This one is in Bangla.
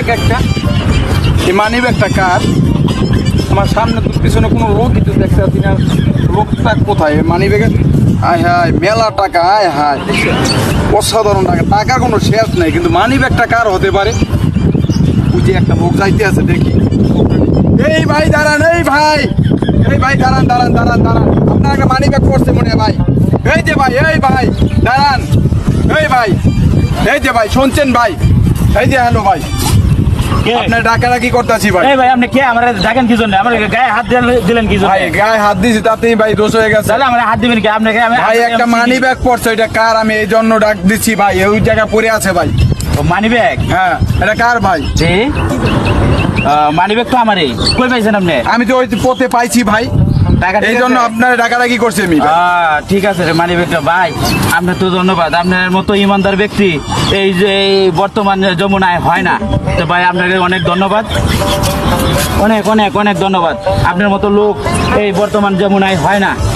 ব্যাগ একটা, এই মানি ব্যাগটা কার? আমার সামনে তো পিছনে কোনো লোকই তো দেখতে পাচ্ছি না, লোকটা কোথায়? মানি ব্যাগে আয় হায় মেলা টাকা, আয় হায় অসাধারণ টাকা, টাকার কোনো শেষ নেই, কিন্তু মানি ব্যাগটা কার হতে পারে? ওই যে একটা লোক যাইতে আছে দেখি। এই ভাই দাঁড়ান, এই ভাই, এই ভাই দাঁড়ান দাঁড়ান দাঁড়ান দাঁড়ান, আপনার একটা মানি ব্যাগ করছে মনে হয় ভাই। এই যে ভাই, এই ভাই দাঁড়ান, এই ভাই, এই যে ভাই শুনছেন ভাই, এই যে হ্যালো ভাই, আপনার ডাকাডাকি করতেছি ভাই। এই ভাই আপনি কে আমার ডাকেন কি জন্য? আমার গায়ে হাত দিলেন কি জন্য? ভাই গায়ে হাত দিয়েছি তাতেই ভাই দোষ হয়ে গেছে। তাহলে আমার হাত দিবেন কি? আপনাকে ভাই একটা মানি ব্যাগ পড়ছে, এটা কার? আমি এই জন্য ডাক দিচ্ছি ভাই, ওই জায়গায় পড়ে আছে ভাই। Money bag? হ্যাঁ এটা কার ভাই? জি মানি ব্যাগ তো আমারই। কই পাইছেন আপনি? আমি তো ওই পথে পাইছি ভাই, এই জন্য আপনার ডাকাডাকি করছে আমি। ঠিক আছে রে মানি ব্যাগটা ভাই, আপনার তো ধন্যবাদ। আপনার মতো ইমানদার ব্যক্তি এই যে বর্তমান যমুনায় হয় না, তো ভাই আপনাকে অনেক ধন্যবাদ, অনেক অনেক অনেক ধন্যবাদ। আপনার মতো লোক এই বর্তমান যমুনায় হয় না।